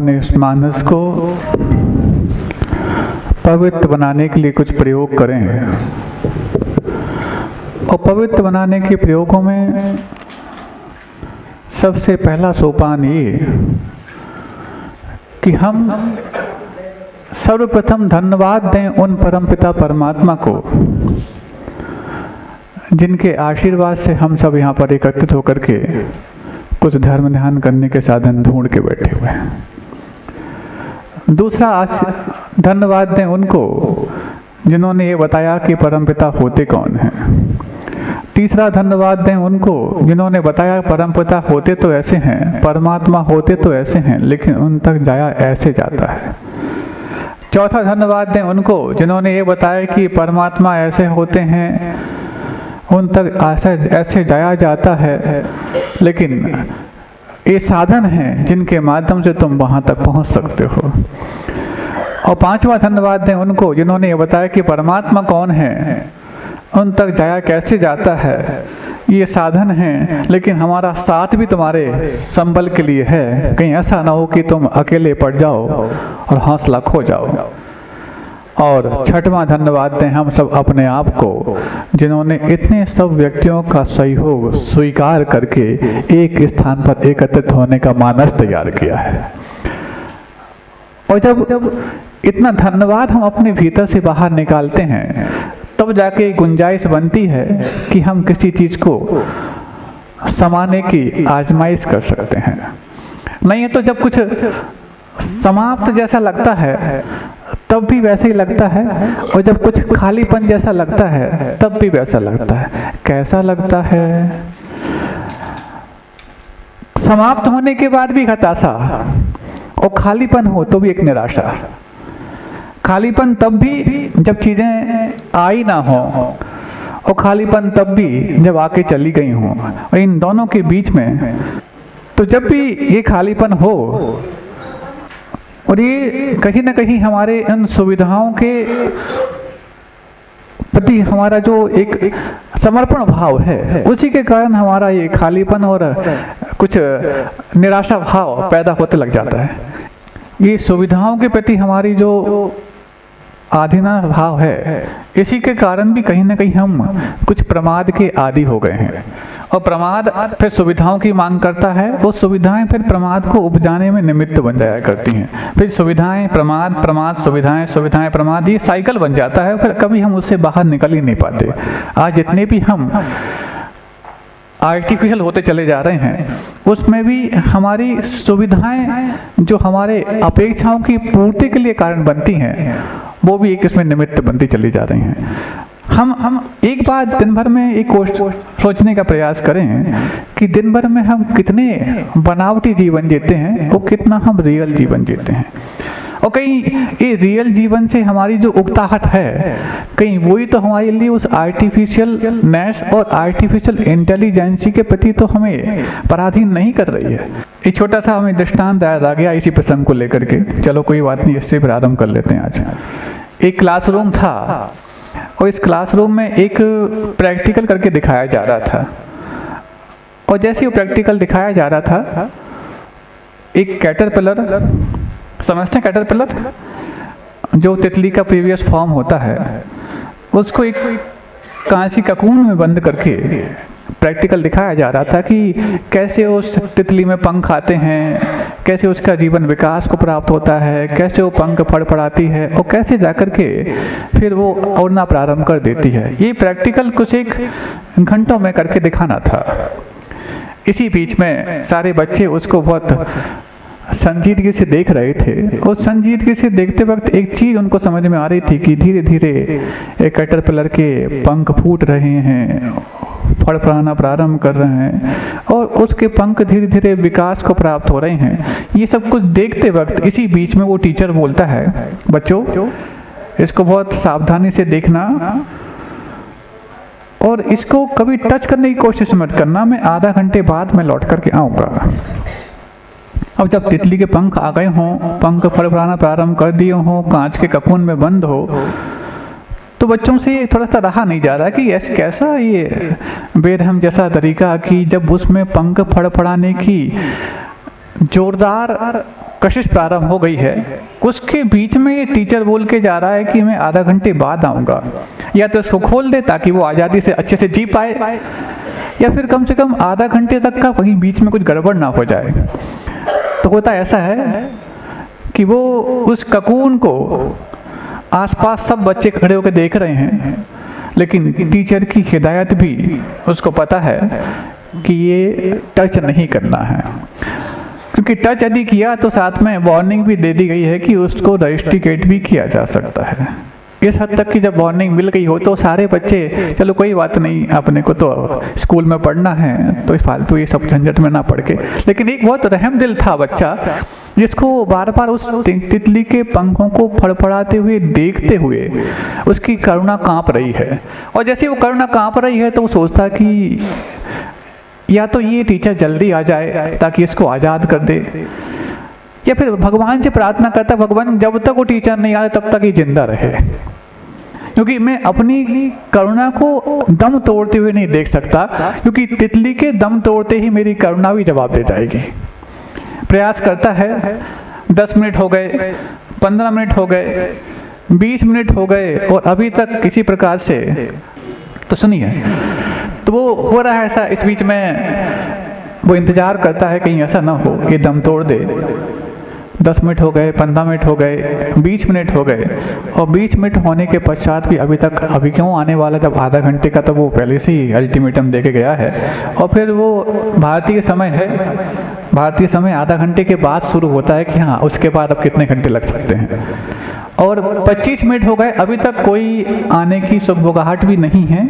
अपने इस मानस को पवित्र बनाने के लिए कुछ प्रयोग करें। और पवित्र बनाने के प्रयोगों में सबसे पहला सोपान ये कि हम सर्वप्रथम धन्यवाद दें उन परमपिता परमात्मा को जिनके आशीर्वाद से हम सब यहाँ पर एकत्रित होकर के कुछ धर्म ध्यान करने के साधन ढूंढ के बैठे हुए हैं। दूसरा धन्यवाद दें उनको जिन्होंने ये बताया कि परमपिता होते कौन हैं। तीसरा धन्यवाद दें उनको जिन्होंने बताया परमपिता होते तो ऐसे हैं, परमात्मा होते तो ऐसे हैं, लेकिन उन तक जाया ऐसे जाता है। चौथा धन्यवाद दें उनको जिन्होंने ये बताया कि परमात्मा ऐसे होते हैं, उन तक ऐसे जाया जाता है, लेकिन ये साधन हैं जिनके माध्यम से तुम वहाँ तक पहुँच सकते हो। और पांचवा धन्यवाद दें उनको जिन्होंने ये बताया कि परमात्मा कौन है, उन तक जाया कैसे जाता है। ये साधन हैं, लेकिन हमारा साथ भी तुम्हारे संबल के लिए है, कहीं ऐसा ना हो कि तुम अकेले पड़ जाओ और हौसला खो जाओ। और छठवां धन्यवाद दें हम सब अपने आप को जिन्होंने इतने सब व्यक्तियों का सहयोग स्वीकार करके एक स्थान पर एकत्रित होने का मानस तैयार किया है। और जब इतना धन्यवाद हम अपने भीतर से बाहर निकालते हैं तब जाके गुंजाइश बनती है कि हम किसी चीज को समाने की आजमाइश कर सकते हैं। नहीं है तो जब कुछ समाप्त जैसा लगता है तब भी वैसे ही लगता है, और जब कुछ खालीपन जैसा लगता है तब भी वैसा लगता है। कैसा लगता है? समाप्त होने के बाद भी हताशा, और खालीपन हो तो भी एक निराशा। खालीपन तब भी जब चीजें आई ना हो, और खालीपन तब भी जब आके चली गई हो। और इन दोनों के बीच में तो जब भी ये खालीपन हो, और ये कहीं ना कहीं हमारे इन सुविधाओं के प्रति हमारा जो एक समर्पण भाव है, उसी के कारण हमारा ये खालीपन और कुछ निराशा भाव पैदा होते लग जाता है। ये सुविधाओं के प्रति हमारी जो आधीना भाव है, इसी के कारण भी कहीं ना कहीं हम कुछ प्रमाद के आदी हो गए हैं। और प्रमाद फिर सुविधाओं की मांग करता है, वो सुविधाएं फिर प्रमाद को उपजाने में निमित्त बन जाया करती हैं। फिर सुविधाएं प्रमाद, प्रमाद सुविधाएं, सुविधाएं प्रमाद, ये साइकिल बन जाता है। फिर कभी हम उससे बाहर निकल ही नहीं पाते। आज जितने भी हम आर्टिफिशियल होते चले जा रहे हैं, उसमें भी हमारी सुविधाएं जो हमारे अपेक्षाओं की पूर्ति के लिए कारण बनती हैं, वो भी एक इसमें निमित्त बनती चली जा रही हैं। हम एक बात दिन भर में एक सोचने का प्रयास करें कि दिन भर में हम कितने बनावटी जीवन जीते हैं और कितना हम रियल जीवन जीते हैं। और कहीं ये रियल जीवन से हमारी जो उकताहट है, कहीं वही तो हमारे लिए उस आर्टिफिशियल नेस और आर्टिफिशियल इंटेलिजेंसी के प्रति तो हमें पराधीन नहीं कर रही है। ये छोटा सा हमें दृष्टांत याद आ गया इसी प्रसंग को लेकर के। चलो कोई बात नहीं, इससे प्रारंभ कर लेते हैं। आज एक क्लासरूम था और इस क्लासरूम में एक प्रैक्टिकल करके दिखाया जा रहा था। और जैसे वो प्रैक्टिकल दिखाया जा रहा था, एक कैटरपिलर, समझते हैं कैटरपिलर, जो तितली का प्रीवियस फॉर्म होता है, उसको एक कांच की ककून में बंद करके प्रैक्टिकल दिखाया जा रहा था कि कैसे उस तितली में पंख आते हैं, कैसे उसका जीवन विकास को प्राप्त होता है, कैसे वो पंख फड़फड़ाती है और कैसे जाकर के फिर वो उड़ना प्रारंभ कर देती है। ये प्रैक्टिकल कुछ एक घंटों में करके दिखाना था। इसी बीच में सारे बच्चे उसको बहुत संजीदगी से देख रहे थे। और संजीदगी से देखते वक्त एक चीज उनको समझ में आ रही थी कि धीरे धीरे एक कैटरपिलर के पंख फूट रहे हैं, फड़फड़ाना प्रारंभ कर रहे हैं, और उसके पंख धीरे धीरे विकास को प्राप्त हो रहे हैं। ये सब कुछ देखते वक्त इसी बीच में वो टीचर बोलता है, बच्चों इसको बहुत सावधानी से देखना और इसको कभी टच करने की कोशिश मत करना, मैं आधा घंटे बाद में लौट करके आऊँगा। अब जब तितली के पंख आ गए हों, पंख फड़फड़ाना प्रारंभ कर दिए हों, कांच के ककून में बंद हो, तो बच्चों से थोड़ा सा रहा नहीं जा रहा कि ऐसे कैसा ये बेरहम जैसा तरीका कि जब उसमें पंख फड़फड़ाने की जोरदार कशिश प्रारंभ हो गई है, उसके बीच में ये टीचर बोल के जा रहा है कि मैं आधा घंटे बाद आऊँगा, या तो उसको खोल दे ताकि वो आज़ादी से अच्छे से जी पाए, या फिर कम से कम आधा घंटे तक का कहीं बीच में कुछ गड़बड़ ना हो जाए। तो होता ऐसा है कि वो उस ककून को आसपास सब बच्चे खड़े होकर देख रहे हैं, लेकिन टीचर की हिदायत भी उसको पता है कि ये टच नहीं करना है, क्योंकि टच यदि किया तो साथ में वार्निंग भी दे दी गई है कि उसको रजिस्ट्रिकेट भी किया जा सकता है। इस हद तक की जब वार्निंग मिल गई हो तो सारे बच्चे चलो कोई बात नहीं, अपने को तो स्कूल में पढ़ना है तो फालतू ये सब झंझट में ना पढ़ के। लेकिन एक बहुत रहम दिल था बच्चा, जिसको बार बार उस तितली के पंखों को फड़फड़ाते हुए देखते हुए उसकी करुणा कांप रही है। और जैसे वो करुणा कांप रही है तो वो सोचता कि या तो ये टीचर जल्दी आ जाए ताकि इसको आज़ाद कर दे, या फिर भगवान से प्रार्थना करता भगवान जब तक वो टीचर नहीं आए तब तक ही जिंदा रहे, क्योंकि मैं अपनी करुणा को दम तोड़ते हुए नहीं देख सकता, क्योंकि तितली के दम तोड़ते ही मेरी करुणा भी जवाब दे जाएगी। प्रयास करता है, 10 मिनट हो गए, 15 मिनट हो गए, 20 मिनट हो गए और अभी तक किसी प्रकार से, तो सुनिए, तो वो हो रहा है ऐसा। इस बीच में वो इंतजार करता है कहीं ऐसा ना हो ये दम तोड़ दे। 10 मिनट हो गए, 15 मिनट हो गए, 20 मिनट हो गए, और 20 मिनट होने के पश्चात भी अभी तक, अभी क्यों आने वाला जब आधा घंटे का, तो वो पहले से ही अल्टीमेटम दे के गया है। और फिर वो भारतीय समय है, भारतीय समय आधा घंटे के बाद शुरू होता है कि हाँ उसके बाद अब कितने घंटे लग सकते हैं। और 25 मिनट हो गए, अभी तक कोई आने की सुगबुगाहट भी नहीं है।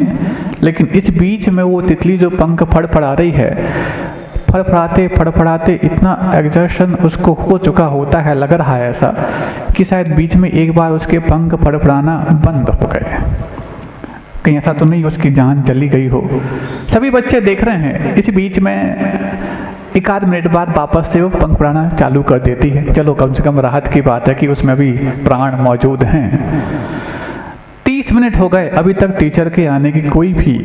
लेकिन इस बीच में वो तितली जो पंख फड़फड़ा रही है, फड़फड़ाते फड़फड़ाते इतना एग्जर्शन उसको हो चुका होता है, लग रहा है ऐसा कि शायद बीच में एक बार उसके पंख फड़फड़ाना बंद हो गए। कहीं ऐसा तो नहीं उसकी जान चली गई हो। सभी बच्चे देख रहे हैं। इस बीच में एक आध मिनट बाद वापस से वो पंख फड़ाना चालू कर देती है। चलो कम से कम राहत की बात है कि उसमें अभी प्राण मौजूद हैं। 30 मिनट हो गए, अभी तक टीचर के आने की कोई भी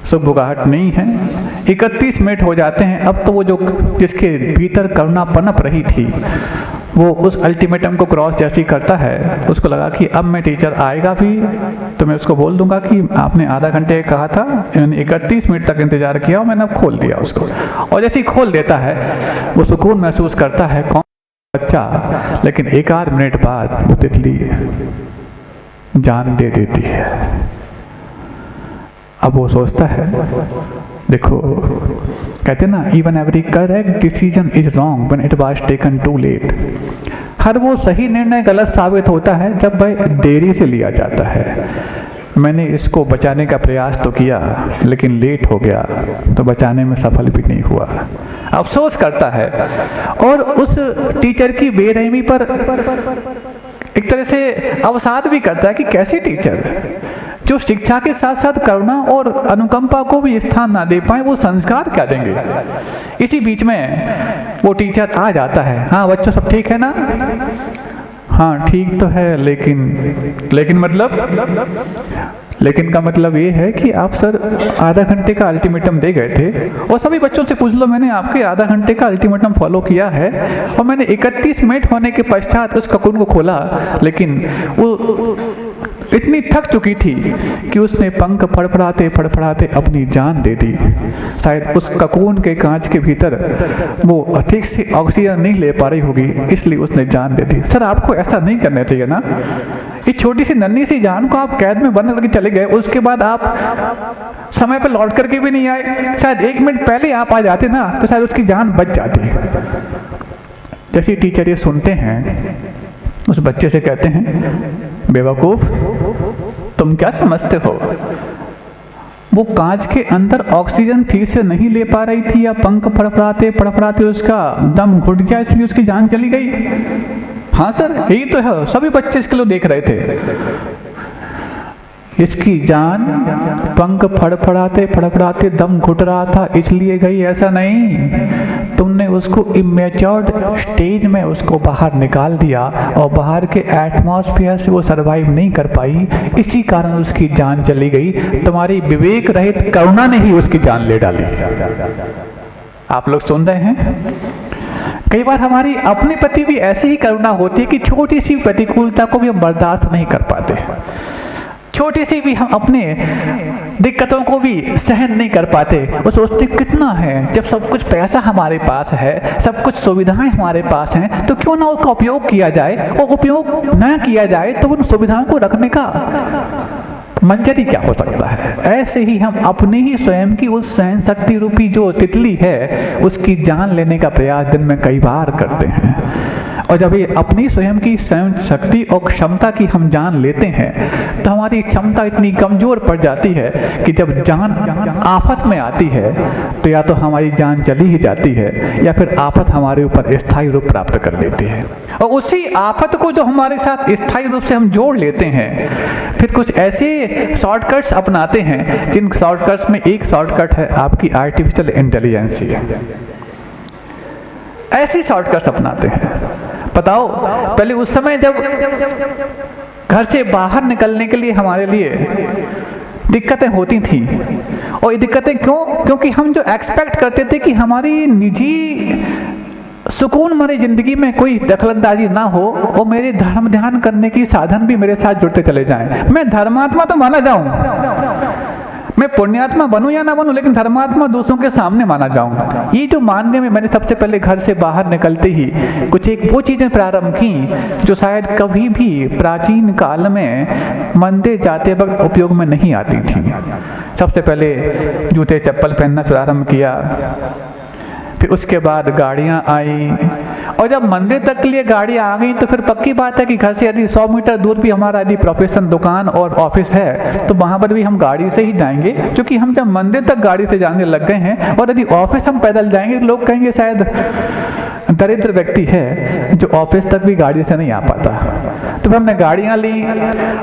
सुगबुगाहट नहीं है। 31 मिनट हो जाते हैं। अब तो वो जो जिसके भीतर करुणा पनप रही थी, वो उस अल्टीमेटम को क्रॉस जैसे ही करता है, उसको लगा कि अब मैं टीचर आएगा भी तो मैं उसको बोल दूंगा कि आपने आधा घंटे कहा था, मैंने 31 मिनट तक इंतजार किया और मैंने अब खोल दिया उसको। और जैसे ही खोल देता है वो सुकून महसूस करता है, कौन बच्चा। लेकिन एक आध मिनट बाद वो तितली जान दे देती है। अब वो सोचता है, देखो कहते ना, even every correct decision is wrong when it was taken too late. हर वो सही निर्णय गलत साबित होता है जब वह देरी से लिया जाता है। मैंने इसको बचाने का प्रयास तो किया लेकिन लेट हो गया, तो बचाने में सफल भी नहीं हुआ। अफसोस करता है और उस टीचर की बेरहमी पर एक तरह से अवसाद भी करता है कि कैसे टीचर जो शिक्षा के साथ साथ करुणा और अनुकंपा को भी स्थान ना दे पाए, वो संस्कार क्या देंगे। इसी बीच में वो टीचर आ जाता है। हाँ बच्चों सब ठीक है ना? हाँ ठीक तो है, लेकिन लेकिन का मतलब ये है कि आप सर आधा घंटे का अल्टीमेटम दे गए थे और सभी बच्चों से पूछ लो, मैंने आपके आधा घंटे का अल्टीमेटम फॉलो किया है और मैंने 31 मिनट होने के पश्चात उस ककून को खोला, लेकिन वो इतनी थक चुकी थी कि उसने पंख फड़फड़ाते फड़फड़ाते अपनी जान दे दी। शायद उस ककून के कांच के भीतर वो ठीक से ऑक्सीजन नहीं ले पा रही होगी, इसलिए उसने जान दे दी। सर आपको ऐसा नहीं करना चाहिए ना। ये छोटी सी नन्ही सी जान को आप कैद में बंद करके चले गए, उसके बाद आप समय पर लौट करके भी नहीं आए। शायद 1 मिनट पहले आप आ जाते ना तो शायद उसकी जान बच जाती। जैसे टीचर ये सुनते हैं, उस बच्चे से कहते हैं, बेवकूफ तुम क्या समझते हो? वो कांच के अंदर ऑक्सीजन ठीक से नहीं ले पा रही थी या पंख फड़फड़ाते फड़फड़ाते उसका दम घुट गया इसलिए उसकी जान चली गई? हाँ सर यही तो है, सभी बच्चे इसके लिए देख रहे थे। इसकी जान पंख फड़फड़ाते फड़फड़ाते दम घुट रहा था इसलिए गई, ऐसा नहीं। तुमने उसको इमेच्योर्ड स्टेज में उसको बाहर निकाल दिया और बाहर के एटमॉस्फेयर से वो सरवाइव नहीं कर पाई, इसी कारण उसकी जान चली गई। तुम्हारी विवेक रहित करुणा ने ही उसकी जान ले डाली। आप लोग सुन रहे हैं? कई बार हमारी अपने प्रति भी ऐसी ही करुणा होती है कि छोटी सी प्रतिकूलता को भी हम बर्दाश्त नहीं कर पाते, छोटी सी भी हम अपने दिक्कतों को भी सहन नहीं कर पाते। वो सोचते कितना है, जब सब कुछ पैसा हमारे पास है, सब कुछ सुविधाएं हमारे पास हैं, तो क्यों ना उसका उपयोग किया जाए, और उपयोग ना किया जाए तो उन सुविधाओं को रखने का मंजर ही क्या हो सकता है। ऐसे ही हम अपनी ही स्वयं की उस सहन शक्ति रूपी जो तितली है उसकी जान लेने का प्रयास दिन में कई बार करते हैं, और जब ये अपनी स्वयं की सहन शक्ति और क्षमता की हम जान लेते हैं तो हमारी क्षमता इतनी कमजोर पड़ जाती है कि जब जान आफत में आती है तो या तो हमारी जान चली ही जाती है या फिर आफत हमारे ऊपर स्थायी रूप प्राप्त कर लेती है। और उसी आफत को जो हमारे साथ स्थायी रूप से हम जोड़ लेते हैं, फिर कुछ ऐसे शॉर्टकट्स अपनाते हैं जिन शॉर्टकट्स में एक शॉर्टकट है आपकी आर्टिफिशियल इंटेलिजेंस ही है। ऐसी शॉर्टकट्स अपनाते हैं। बताओ, पहले उस समय जब घर से बाहर निकलने के लिए हमारे लिए दिक्कतें होती थी, और ये दिक्कतें क्योंकि हम जो एक्सपेक्ट करते थे कि हमारी निजी सुकून भरी जिंदगी में कोई दखलंदाजी ना हो और मेरे धर्म ध्यान करने की साधन भी मेरे साथ जुड़ते चले जाएं। मैं धर्मात्मा तो माना जाऊं, मैं पुण्यात्मा बनूं या ना बनूं, लेकिन धर्मात्मा दूसरों के सामने माना जाऊं। ये जो मानने में मैंने सबसे पहले घर से बाहर निकलते ही कुछ एक वो चीजें प्रारंभ की जो शायद कभी भी प्राचीन काल में मंदिर जाते वक्त उपयोग में नहीं आती थी। सबसे पहले जूते चप्पल पहनना प्रारंभ किया, फिर उसके बाद गाड़ियां आई, और जब मंदिर तक के लिए गाड़ी आ गई तो फिर पक्की बात है कि घर से यदि 100 मीटर दूर भी हमारा यदि प्रोफेशन दुकान और ऑफिस है तो वहां पर भी हम गाड़ी से ही जाएंगे, क्योंकि हम जब मंदिर तक गाड़ी से जाने लग गए हैं। और यदि ऑफिस हम पैदल जाएंगे, लोग कहेंगे शायद दरिद्र व्यक्ति है जो ऑफिस तक भी गाड़ी से नहीं आ पाता। तो हमने गाड़ियां ली,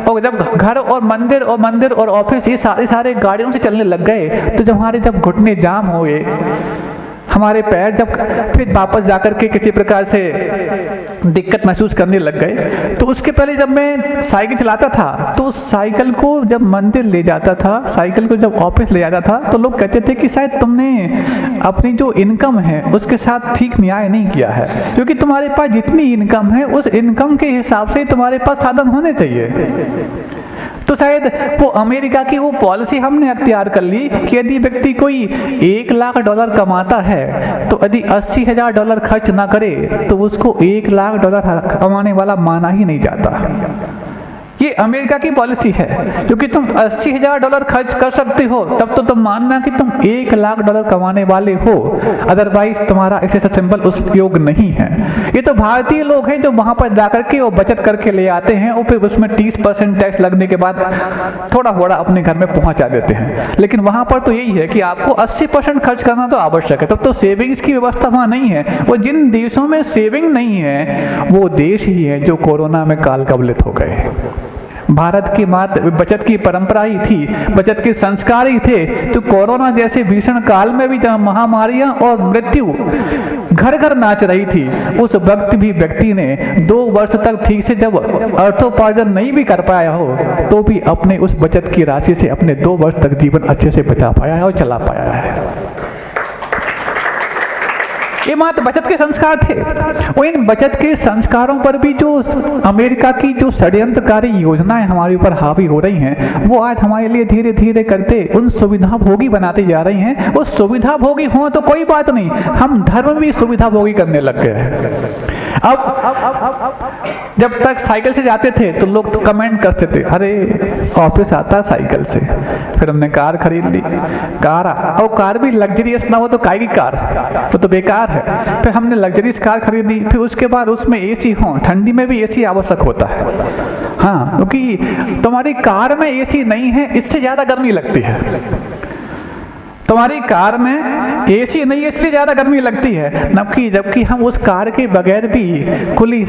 और जब घर और मंदिर और ऑफिस ये सारे गाड़ियों से चलने लग गए तो जब हमारे जब घुटने जाम हो गए, हमारे पैर जब फिर वापस जाकर के किसी प्रकार से दिक्कत महसूस करने लग गए, तो उसके पहले जब मैं साइकिल चलाता था तो उस साइकिल को जब मंदिर ले जाता था, साइकिल को जब ऑफिस ले जाता था, तो लोग कहते थे कि शायद तुमने अपनी जो इनकम है उसके साथ ठीक न्याय नहीं किया है, क्योंकि तुम्हारे पास जितनी इनकम है उस इनकम के हिसाब से तुम्हारे पास साधन होने चाहिए। तो शायद वो अमेरिका की वो पॉलिसी हमने अख्तियार कर ली कि यदि व्यक्ति कोई $1 लाख कमाता है तो यदि $80,000 खर्च ना करे तो उसको $1 लाख कमाने वाला माना ही नहीं जाता। ये अमेरिका की पॉलिसी है, क्योंकि तुम $80,000 खर्च कर सकते हो तब तो तुम मानना कि तुम $1 लाख कमाने वाले हो, अदरवाइज तुम्हारा ऐसा सिंबल उस योग नहीं है। ये तो भारतीय लोग हैं जो वहां पर जाकर के वो बचत करके ले आते हैं और फिर उसमें 30% टैक्स लगने के बाद थोड़ा अपने घर में पहुंचा देते हैं। लेकिन वहां पर तो यही है कि आपको 80% खर्च करना तो आवश्यक है, तब तो सेविंग्स की व्यवस्था वहां नहीं है। वो जिन देशों में सेविंग नहीं है वो देश ही है जो कोरोना में काल कबलित हो गए। भारत की मात्र बचत की परंपरा ही थी, बचत के संस्कार ही थे, तो कोरोना जैसे भीषण काल में भी जब महामारियां और मृत्यु घर घर नाच रही थी, उस वक्त भी व्यक्ति ने 2 वर्ष तक ठीक से जब अर्थोपार्जन नहीं भी कर पाया हो तो भी अपने उस बचत की राशि से अपने 2 वर्ष तक जीवन अच्छे से बचा पाया है और चला पाया है। ये मात्र बचत के संस्कार थे। और इन बचत के संस्कारों पर भी जो अमेरिका की जो षड्यंत्रकारी योजनाएं हमारे ऊपर हावी हो रही हैं, वो आज हमारे लिए धीरे धीरे करते उन सुविधा भोगी बनाती जा रही हैं। वो सुविधा भोगी हो तो कोई बात नहीं, हम धर्म भी सुविधा भोगी करने लग गए हैं। अब जब तक साइकिल से जाते थे तो लोग तो कमेंट करते थे, अरे ऑफिस आता साइकिल से। फिर हमने कार खरीद ली, कार भी लग्जरियस ना हो तो काय की कार, तो बेकार है। फिर हमने लग्जरियस कार खरीद ली, फिर उसके बाद उसमें एसी हो, ठंडी में भी एसी आवश्यक होता है। हाँ, क्योंकि तुम्हारी कार में एसी नहीं है इससे ज्यादा गर्मी लगती है। तुम्हारी कार में एसी नहीं है इसलिए ज्यादा गर्मी लगती है, जबकि हम उस कार के बगैर भी खुली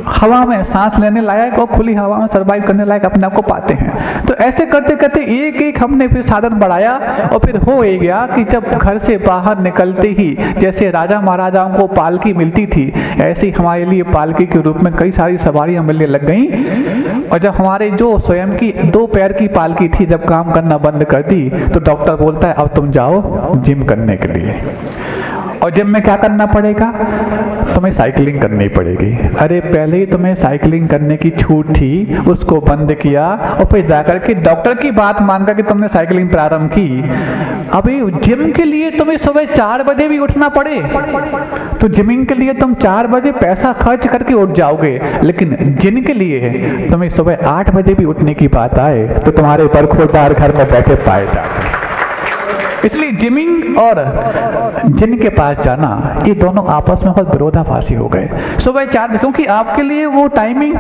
हवा में सांस लेने लायक और खुली हवा में सरवाइव करने लायक अपने आप को पाते हैं। तो ऐसे करते करते एक हमने फिर साधन बढ़ाया, और फिर हो गया कि जब घर से बाहर निकलते ही जैसे राजा महाराजाओं को पालकी मिलती थी, ऐसे ही हमारे लिए पालकी के रूप में कई सारी सवारियां मिलने लग गई। और जब हमारे जो स्वयं की 2 पैर की पालकी थी जब काम करना बंद कर दी तो डॉक्टर बोलता है अब तुम जाओ जिम करने के लिए। और जिम में क्या करना पड़ेगा? तुम्हें साइकिलिंग करनी पड़ेगी। अरे पहले ही तुम्हें साइकिलिंग करने की छूट थी, उसको बंद किया और फिर जाकर के डॉक्टर की बात मानकर के तुमने साइकिलिंग प्रारंभ की। अभी जिम के लिए तुम्हें सुबह 4 बजे भी उठना पड़े तो जिमिंग के लिए तुम 4 बजे पैसा खर्च करके उठ जाओगे, लेकिन जिन के लिए तुम्हें सुबह 8 बजे भी उठने की बात आए तो तुम्हारे बरखुरदार घर में बैठे पाए जाते। इसलिए जिमिंग और जिन के पास जाना, ये दोनों आपस में बहुत विरोधाभासी हो गए। सुबह 4 बजे, क्योंकि आपके लिए वो टाइमिंग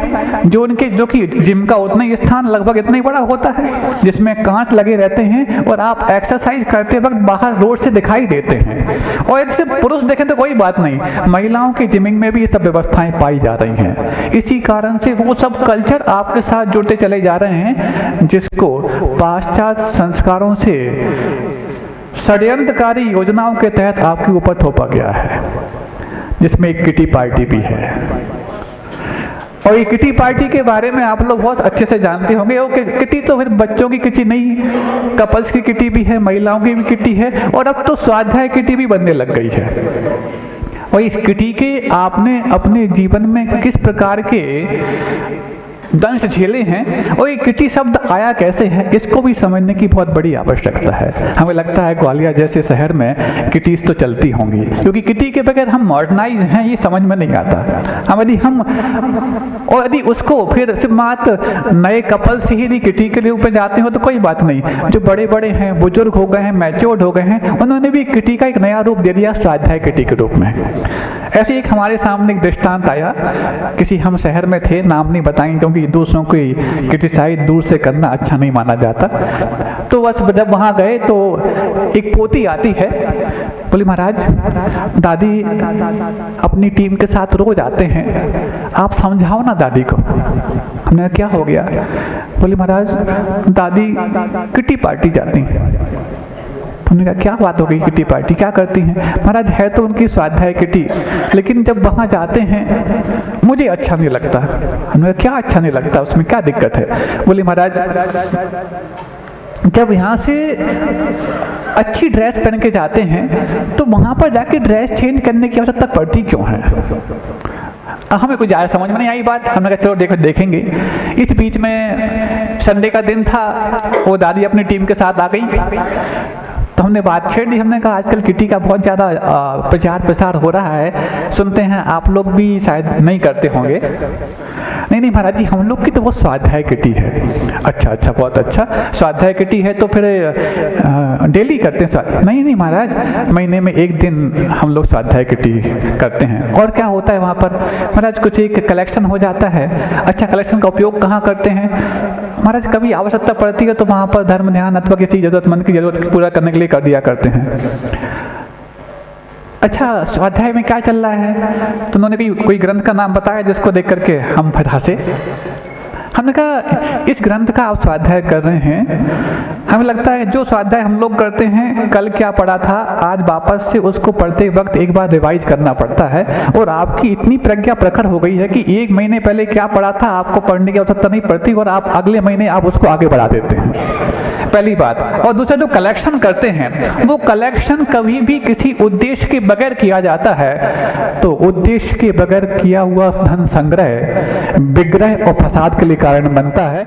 जो कि जिम का उतना ही स्थान लगभग इतना ही बड़ा होता है, जिसमें कांच लगे रहते हैं और आप एक्सरसाइज करते वक्त बाहर रोड से दिखाई देते हैं। और ऐसे पुरुष देखें तो कोई बात नहीं, महिलाओं की जिमिंग में भी ये सब व्यवस्थाएं पाई जा रही हैं। इसी कारण से वो सब कल्चर आपके साथ जुड़ते चले जा रहे हैं, जिसको पाश्चात्य संस्कारों से षड्यंत्रकारी योजनाओं के तहत आपके ऊपर थोपा गया है, जिसमें एक किटी पार्टी भी है। और ये किटी पार्टी के बारे में आप लोग बहुत अच्छे से जानते होंगे। वो किटी तो फिर बच्चों की किटी नहीं, कपल्स की किटी भी है, महिलाओं की भी किटी है, और अब तो स्वाध्याय किटी भी बनने लग गई है। और इस किटी के आपने अपने जीवन में किस प्रकार के दंश झेले हैं और ये किटी शब्द आया कैसे है, इसको भी समझने की बहुत बड़ी आवश्यकता है। हमें लगता है ग्वालियर जैसे शहर में किटीज तो चलती होंगी, क्योंकि किटी के बगैर हम मॉडर्नाइज हैं ये समझ में नहीं आता। यदि उसको फिर सिर्फ मात्र नए कपल से ही किटी के लिए ऊपर जाते हो तो कोई बात नहीं, जो बड़े बड़े हैं, बुजुर्ग हो गए हैं, मैच्योर्ड हो गए हैं, उन्होंने भी किटी का एक नया रूप दे दिया स्वाध्याय किटी के रूप में। ऐसे एक हमारे सामने एक दृष्टांत आया, किसी हम शहर में थे, नाम नहीं बताएंगे क्योंकि दूसरों की क्रिटिसाइज दूर से करना अच्छा नहीं माना जाता। तो बस जब वहां गए तो एक पोती आती है, बोली महाराज दादी अपनी टीम के साथ रोज आते हैं, आप समझाओ ना दादी को। हमने कहा क्या हो गया? बोली महाराज दादी किटी पार्टी जाती हैं। हमने कहा क्या बात हो गई, किटी पार्टी क्या करती हैं? महाराज है तो उनकी स्वाध्याय किटी, लेकिन जब वहां जाते हैं मुझे अच्छा नहीं लगता। हमने कहा क्या अच्छा नहीं लगता, उसमें क्या दिक्कत है? बोली महाराज जब यहाँ से अच्छी ड्रेस पहन के जाते हैं तो वहां पर जाके ड्रेस चेंज करने की आवश्यकता पड़ती क्यों है? हमें कुछ ज़्यादा समझ में नहीं आई बात। हमने कहा चलो देखेंगे। इस बीच में संडे का दिन था, वो दादी अपनी टीम के साथ आ गई, तो हमने बात छेड़ दी। हमने कहा आजकल किटी का बहुत ज़्यादा प्रचार प्रसार हो रहा है, सुनते हैं आप लोग भी शायद नहीं करते होंगे। नहीं महाराज जी हम लोग की तो वो स्वाध्याय किटी है। अच्छा बहुत अच्छा, स्वाध्याय किटी है तो फिर डेली करते हैं स्वाध्याय? नहीं महाराज महीने में एक दिन हम लोग स्वाध्याय किटी करते हैं। और क्या होता है वहाँ पर? महाराज कुछ एक कलेक्शन हो जाता है। अच्छा कलेक्शन का उपयोग कहाँ करते हैं? महाराज कभी आवश्यकता पड़ती है तो वहाँ पर धर्म ध्यान अथवा किसी जरूरतमंद की जरूरत पूरा करने के लिए कर दिया करते हैं। अच्छा स्वाध्याय में क्या चल रहा है? तो उन्होंने कोई ग्रंथ का नाम बताया जिसको देख करके हम फिर हंसे। हमने कहा इस ग्रंथ का आप स्वाध्याय कर रहे हैं, हमें लगता है जो स्वाध्याय हम लोग करते हैं कल क्या पढ़ा था आज वापस से उसको पढ़ते वक्त एक बार रिवाइज करना पड़ता है। और आपकी इतनी प्रज्ञा प्रखर हो गई है कि 1 महीने पहले क्या पढ़ा था आपको पढ़ने की आवश्यकता नहीं पड़ती और आप अगले महीने आप उसको आगे बढ़ा देते हैं, पहली बात। और दूसरा जो कलेक्शन करते हैं वो कलेक्शन कभी भी किसी उद्देश्य के बगैर किया जाता है, तो उद्देश्य के बगैर किया हुआ धन संग्रह विग्रह और फसाद के लिए कारण बनता है।